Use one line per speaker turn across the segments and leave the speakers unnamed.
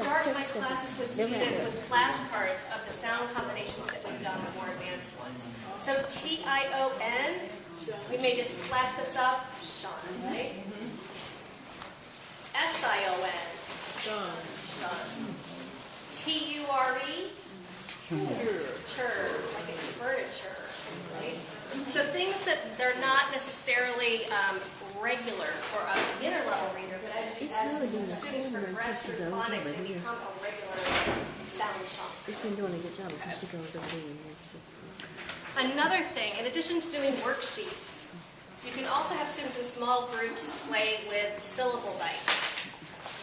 start my classes with students with flashcards of the sound combinations that we've done, the more advanced ones. So T-I-O-N, we may just flash this up, Sean, right? S-I-O-N, Sean. T-U-R-E, chur, like a furniture, right? So things that they're not necessarily regular for a beginner level reader, but as students progress through phonics, they become a regular sound chunk.
It's been doing a good job because she goes over there and that's
Another thing, in addition to doing worksheets, you can also have students in small groups play with syllable dice.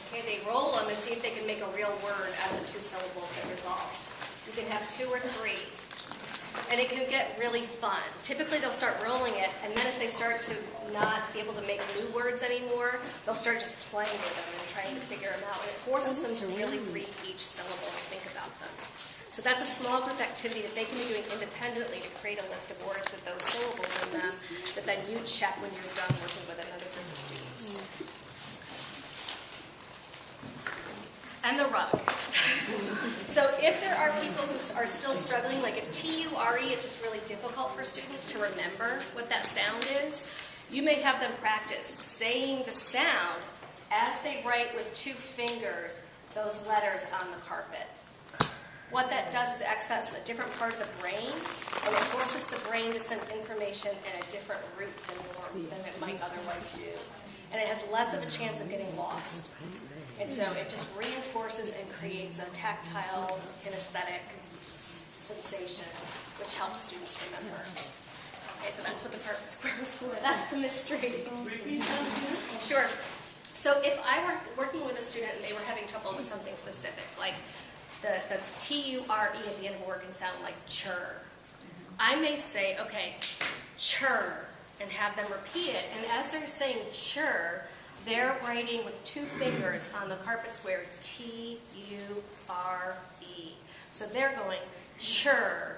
Okay, they roll them and see if they can make a real word out of the two syllables that resolve. You can have 2 or 3. And it can get really fun. Typically they'll start rolling it, and then as they start to not be able to make new words anymore, they'll start just playing with them and trying to figure them out. And it forces them to really read each syllable and think about them. So that's a small group activity that they can be doing independently to create a list of words with those syllables in them that then you check when you're done working with another group of students. And the rug. So if there are people who are still struggling, like if T-U-R-E is just really difficult for students to remember what that sound is, you may have them practice saying the sound as they write with 2 fingers those letters on the carpet. What that does is access a different part of the brain, and it forces the brain to send information in a different route than it might otherwise do. And it has less of a chance of getting lost. And so it just reinforces and creates a tactile, kinesthetic sensation, which helps students remember. Okay, so that's what the carpet square is for. That's the mystery. Sure. So if I were working with a student and they were having trouble with something specific, like the T-U-R-E at the end of a word can sound like chur, I may say, okay, chur, and have them repeat it. And as they're saying chur, they're writing with 2 fingers on the carpet square, T-U-R-E. So they're going chur,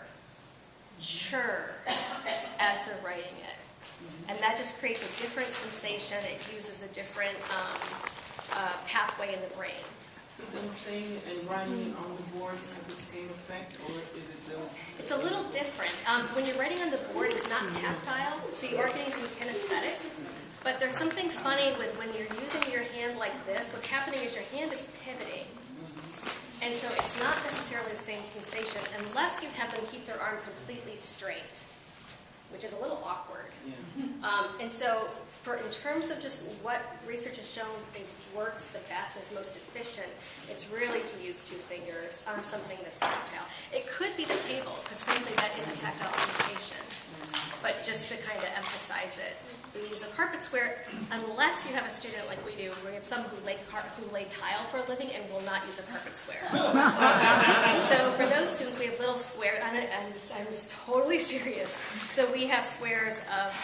chur, as they're writing it. And that just creates a different sensation. It uses a different pathway in the brain.
Them saying and writing it on the board have the same effect, or is it the...
It's a little different. When you're writing on the board, it's not tactile, so you are getting some kinesthetic. But there's something funny with when you're using your hand like this, what's happening is your hand is pivoting. And so it's not necessarily the same sensation unless you have them keep their arm completely straight, which is a little awkward.
Yeah.
And so in terms of just what research has shown works the best and is most efficient, it's really to use 2 fingers on something that's tactile. It could be the table, because frankly that is a tactile sensation. But just to kind of emphasize it, we use a carpet square unless you have a student like we do. We have some who lay tile for a living and will not use a carpet square. So for those students, we have little squares, and I'm just totally serious. So we have squares of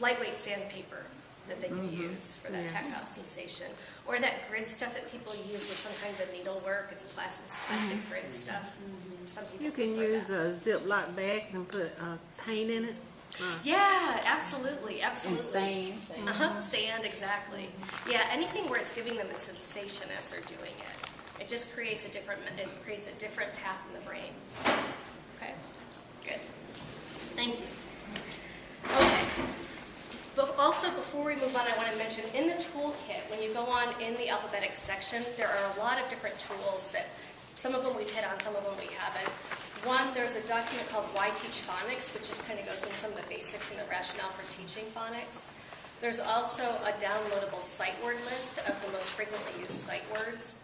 lightweight sandpaper that they can use for that tactile sensation. Or that grid stuff that people use with some kinds of needlework. It's plastic grid stuff. Some people
You can use Ziploc bags and put paint in it.
Yeah, absolutely, absolutely.
And sand.
Sand, exactly. Yeah, anything where it's giving them a sensation as they're doing it. It just creates a different path in the brain. Okay, good. Thank you. Okay. But also, before we move on, I want to mention in the toolkit, when you go on in the Alphabetics section, there are a lot of different tools that some of them we've hit on, some of them we haven't. One, there's a document called Why Teach Phonics, which just kind of goes in some of the basics and the rationale for teaching phonics. There's also a downloadable sight word list of the most frequently used sight words.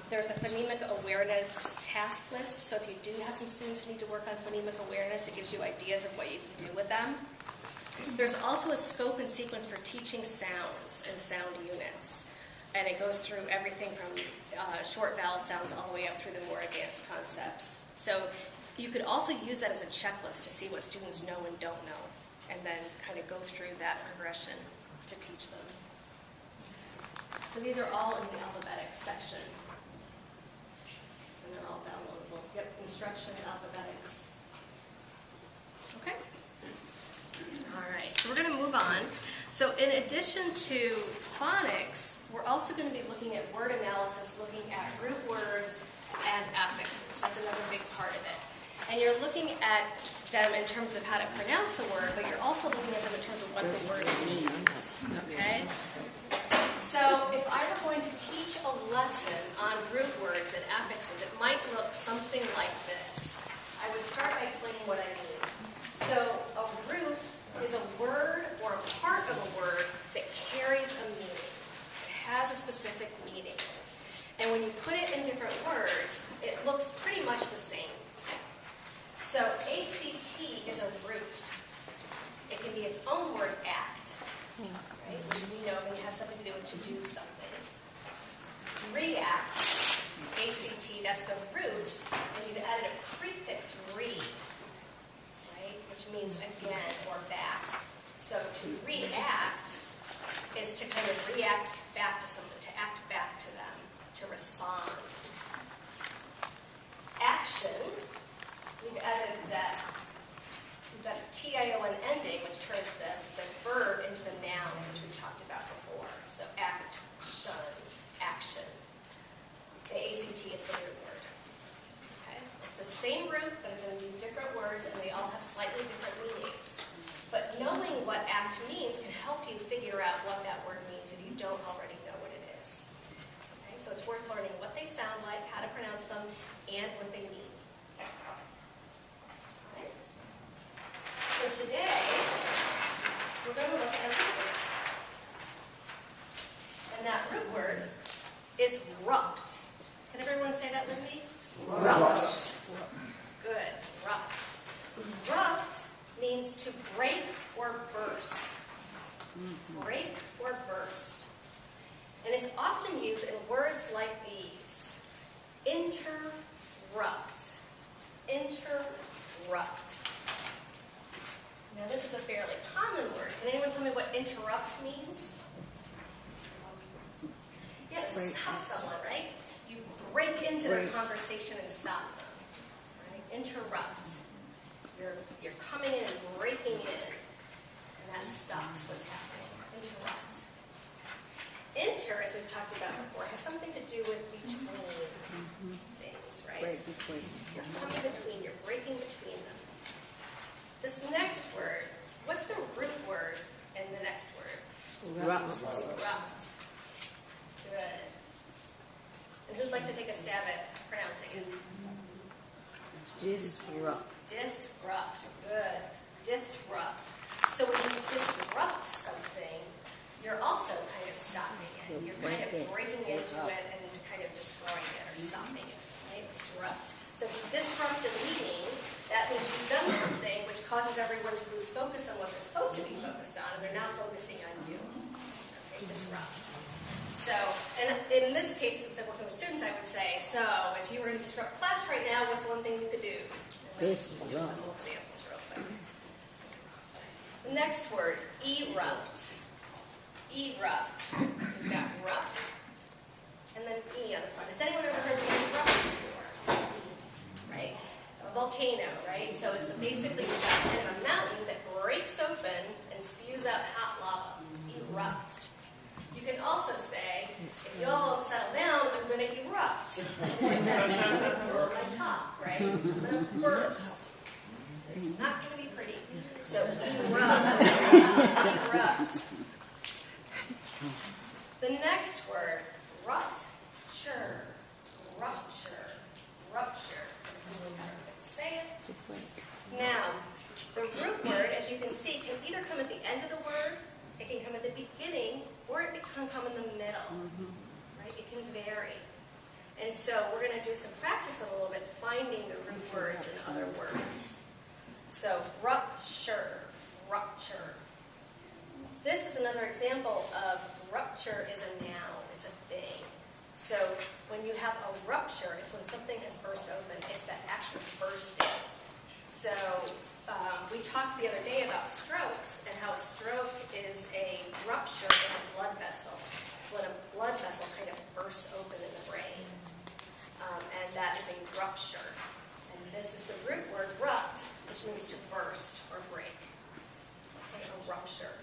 There's a phonemic awareness task list, so if you do have some students who need to work on phonemic awareness, it gives you ideas of what you can do with them. There's also a scope and sequence for teaching sounds and sound units. And it goes through everything from short vowel sounds all the way up through the more advanced concepts. So you could also use that as a checklist to see what students know and don't know, and then kind of go through that progression to teach them. So these are all in the Alphabetics section. And they're all downloadable. Yep, instruction, Alphabetics. Okay? All right, so we're going to move on. So in addition to phonics, we're also going to be looking at word analysis, looking at root words and affixes. That's another big part of it. And you're looking at them in terms of how to pronounce a word, but you're also looking at them in terms of what the word means, okay? So if I were going to teach a lesson on root words and affixes, it might look something like this. I would start by explaining what I mean. So a root is a word or a part of a word that carries a meaning. It has a specific meaning. And when you put it in different words, it looks pretty much the same. So ACT is a root. It can be its own word, act, right? Which we know it has something to do with to do something. React, ACT, that's the root, and you've added a prefix, re, right? Which means again or back. So to react is to kind of react back to someone, to act back to them, to respond. Action, we've added that TION ending, which turns the verb into the noun, which we've talked about before. So act, shun, action. The ACT is the root word. Okay? It's the same root, but it's in these different words, and they all have slightly different meanings. But knowing what act means can help you figure out what that word means if you don't already know what it is. Okay? So it's worth learning what they sound like, how to pronounce them, and what they mean. Okay? So today, we're going to look at a root word. And that root word is rupt. Can everyone say that with me? Rupt. Good. Rupt. Rupt means to break or burst. Break or burst. And it's often used in words like these. Interrupt. Interrupt. Now this is a fairly common word. Can anyone tell me what interrupt means? Yes, stop someone, right? You break into their conversation and stop them. Right? Interrupt. You're coming in and breaking in, and that stops what's happening. Interrupt. Inter, as we've talked about before, has something to do with between things, right?
Right between.
You're coming between, you're breaking between them. This next word, what's the root word in the next word?
Rupt.
Rupt. Good. And who'd like to take a stab at pronouncing it?
Disrupt.
Disrupt. Good. Disrupt. So when you disrupt something, you're also kind of stopping it. You're kind of breaking into it and kind of destroying it or stopping it. Right? Disrupt. So if you disrupt a meeting, that means you've done something which causes everyone to lose focus on what they're supposed to be focused on, and they're not focusing on you. Okay, disrupt. So, and in this case, since I'm working with students, I would say, so if you were to disrupt class right now, what's one thing you could do?
Disrupt.
Examples real quick. The next word, erupt. Erupt. You've got rupt, and then E on the front. Has anyone ever heard the word erupt before? Right? A volcano, right? So it's basically you've got kind of a mountain that breaks open and spews out hot lava. Erupt. You can also say, if you all don't settle down, I'm going to erupt. That means I'm going to blow my top, right? I'm going to burst. It's not going to be pretty. So erupt. Erupt. The next word, rupture. Rupture. Rupture. Say it. Now, the root word, as you can see, can either come at the end of the word, it can come at the beginning, or it can come in the middle. Right? It can vary. And so we're going to do some practice a little bit, finding the root words in other words. So rupture, rupture. This is another example of rupture is a noun. It's a thing. So when you have a rupture, it's when something has burst open. It's that act of bursting. So we talked the other day about strokes and how a stroke is a rupture in a blood vessel. When a blood vessel kind of bursts open in the brain. And that is a rupture. And this is the root word rupt, which means to burst or break. Okay, a rupture.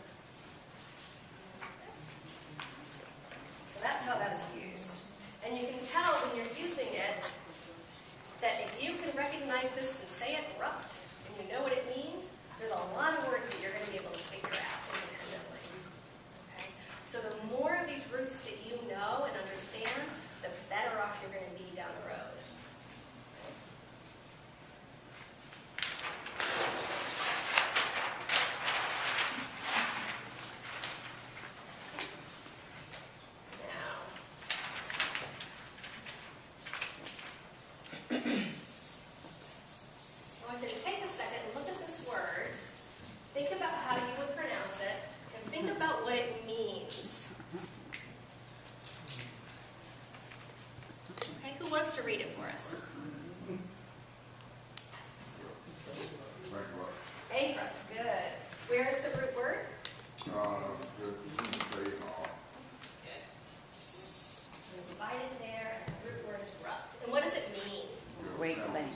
for us?
Bankrupt.
Bankrupt, good. Where's the root word?
Good.
So divided there, and the root word is rupt. And what does it mean?
Great bank.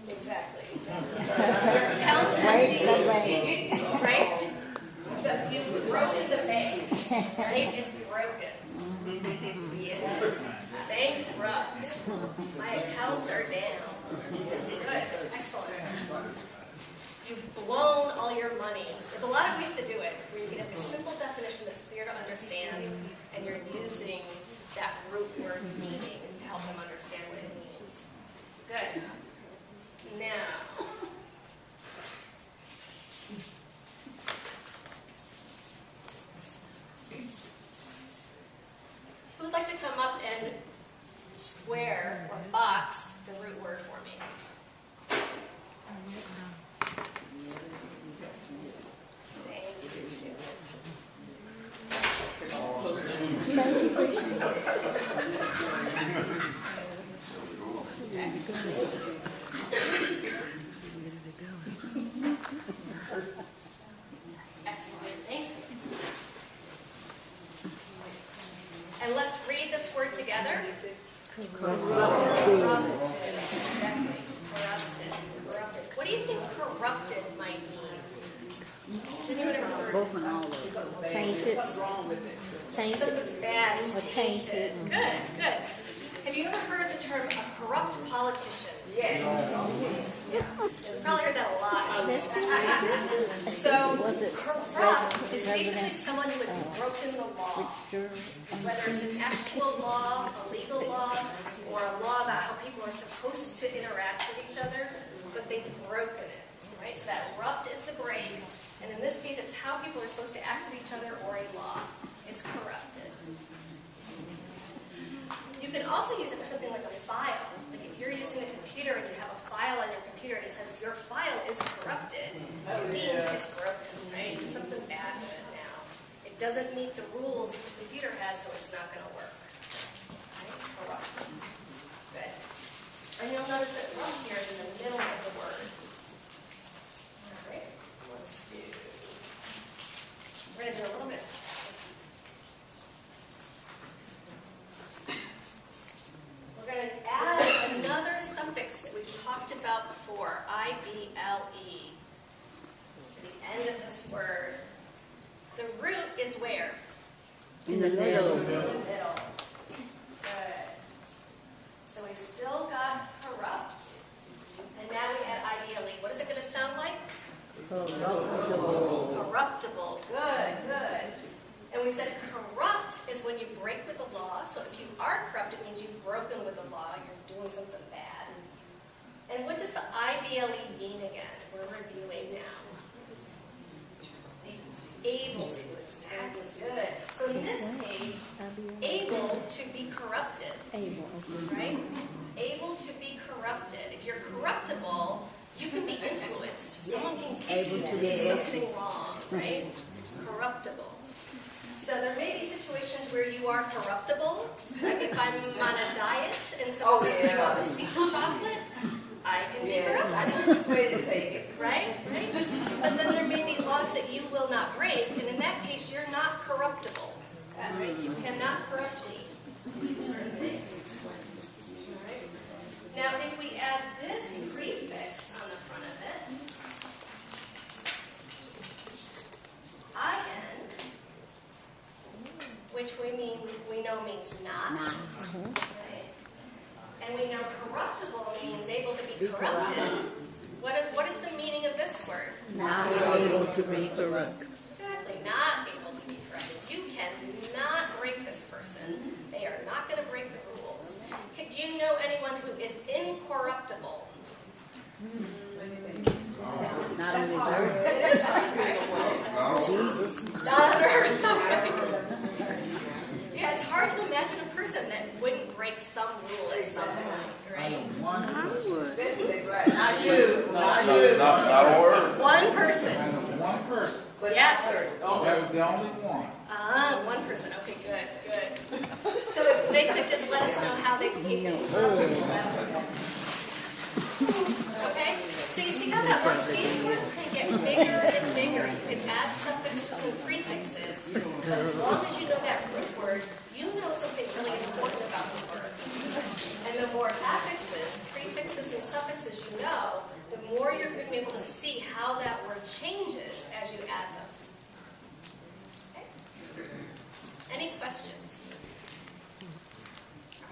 Exactly. Your account's empty, right? You've broken the bank, right? It's broken. Yeah. Bankrupt. My accounts are down. Good, excellent. You've blown all your money. There's a lot of ways to do it, where you can have a simple definition that's clear to understand, and you're using that root word meaning to help them understand what it means. Good. Now, who would like to come up and square or box the root word for me? Excellent, thank you. And let's read this word together. Corrupted. Exactly. Corrupted. What do you think corrupted might mean? Has anyone ever heard?
Both and all of them.
Tainted.
What's wrong with it?
Something's bad. It's
Or tainted.
Good, good. Have you ever heard the term a corrupt politician?
Yes.
You've probably heard that a lot. So,
Was it
corrupt is basically someone who has broken the law.
Mixture?
Whether it's an actual law, a legal law, or a law about how people are supposed to interact with each other, but they've broken it, right? So that rupt is the break, and in this case, it's how people are supposed to act with each other or a law. It's corrupted. You can also use it for something like a file. Like if you're using a computer and you have a file on your computer and it says your file is corrupted, it means it's broken, right? There's something bad with it now. It doesn't meet the rules that the computer has, so it's not going to work. Right? Corrupt. Good. And you'll notice that rupt here is in the middle of the word. All right. Let's do. We're going to do a little bit. We're going to add another suffix that we've talked about before, I-B-L-E, to the end of this word. The root is where?
In the middle.
In the middle. Good. So we've still got corrupt, and now we add I-B-L-E. What is it going to sound like?
Corruptible.
Corruptible. Good, good. And we said corrupt is when you break with the law. So if you are corrupt, it means you've broken with the law. You're doing something bad. And what does the I-B-L-E mean again? We're reviewing now. Able to, exactly. Good. So in this case, able to be corrupted.
Able, okay.
Right? Able to be corrupted. If you're corruptible, you can be influenced. Someone can get you to do something wrong, right? Corruptible. So there may be situations where you are corruptible. Like if I'm on a diet and someone says, do you want this piece of chocolate? I can be corruptible. Right? Right? But then there may be laws that you will not break, and in that case, you're not corruptible. Right? You cannot corrupt me. Certain things. All right? Now, if we add this prefix on the front of it, I-N, which we know means not. Right? And we know corruptible means able to be corrupted. What is the meaning of this word?
Not able to be corrupt.
Exactly, not able to be corrupted. You cannot break this person. They are not going to break the rules. Do you know anyone who is incorruptible?
Not on this earth. Jesus.
Not on earth. Yeah, it's hard to imagine a person that wouldn't break some rule at some point, right?
I would.
Not you. Not you.
Not a word.
One person.
One person.
Yes.
That was the only one.
One person. Okay, good, good. So if they could just let us know how they came in. Okay? So you see how that works? These words can get bigger and bigger. You can add suffixes and prefixes. But as long as you know that root word, you know something really important about the word. And the more affixes, prefixes, and suffixes you know, the more you're going to be able to see how that word changes as you add them. Okay? Any questions?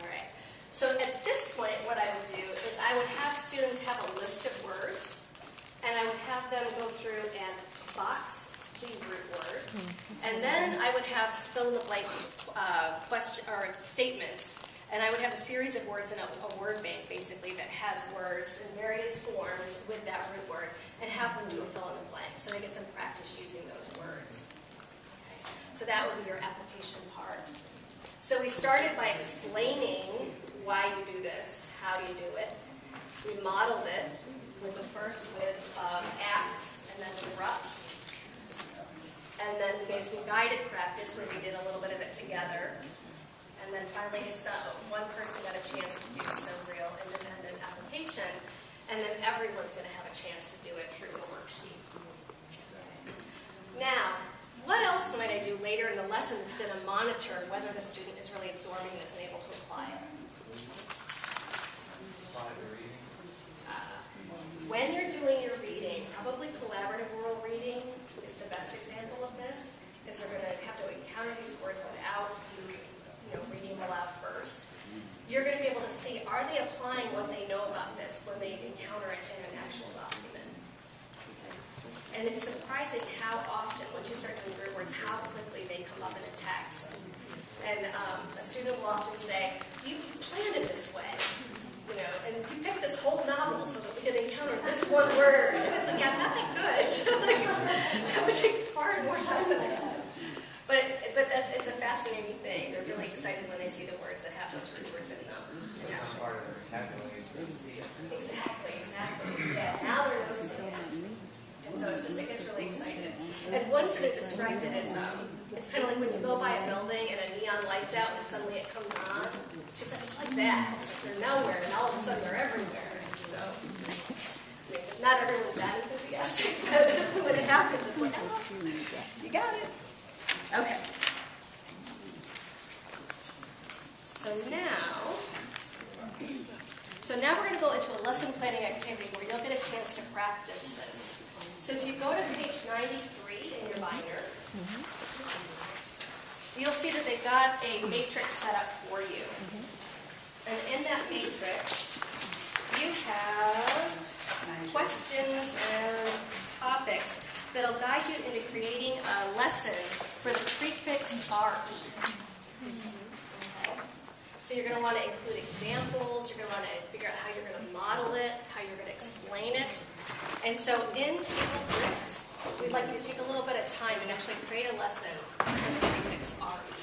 All right. So at this point, what I would do is I would have students have a list of words, and I would have them go through and box the root word, and then I would have fill-in-the-blank question or statements, and I would have a series of words in a word bank, basically, that has words in various forms with that root word, and have them do a fill-in-the-blank, so they get some practice using those words. Okay. So that would be your application part. So we started by explaining why you do this, how you do it. We modeled it with the first with act and then erupt. And then we made some guided practice where we did a little bit of it together. And then finally, so one person got a chance to do some real independent application. And then everyone's going to have a chance to do it through the worksheet. Now, what else might I do later in the lesson that's going to monitor whether the student is really absorbing this and able to apply it? When you're doing your reading, probably collaborative oral reading is the best example of this, because they're going to have to encounter these words without reading them aloud first. You're going to be able to see, are they applying what they know about this when they encounter it in an actual document? And it's surprising how often, once you start doing root words, how quickly they come up in a text. And a student will often say, you planned it this way. And you picked this whole novel so that we could encounter this one word. And it's like, yeah, not that good. That would take far more time than I had. But it's a fascinating thing. They're really excited when they see the words that have those root words in them. Exactly. Yeah, now they're noticing it. And so it gets really excited. And one student described it as, it's kind of like when you go by a building and a neon light's out and suddenly it comes on. She's like, it's like that. It's like they're nowhere and all of a sudden they're everywhere. So, not everyone's that enthusiastic, but when it happens, it's like, oh, you got it. Okay. So now we're going to go into a lesson planning activity where you'll get a chance to practice this. So if you go to page 93 in your binder, you'll see that they've got a matrix set up for you. And in that matrix, you have questions and topics that'll guide you into creating a lesson for the prefix RE. Okay? So you're going to want to include examples, you're going to want to figure out how you're going to model it, how you're going to explain it. And so in table groups, we'd like you to take a little bit of time and actually create a lesson for the prefix RE.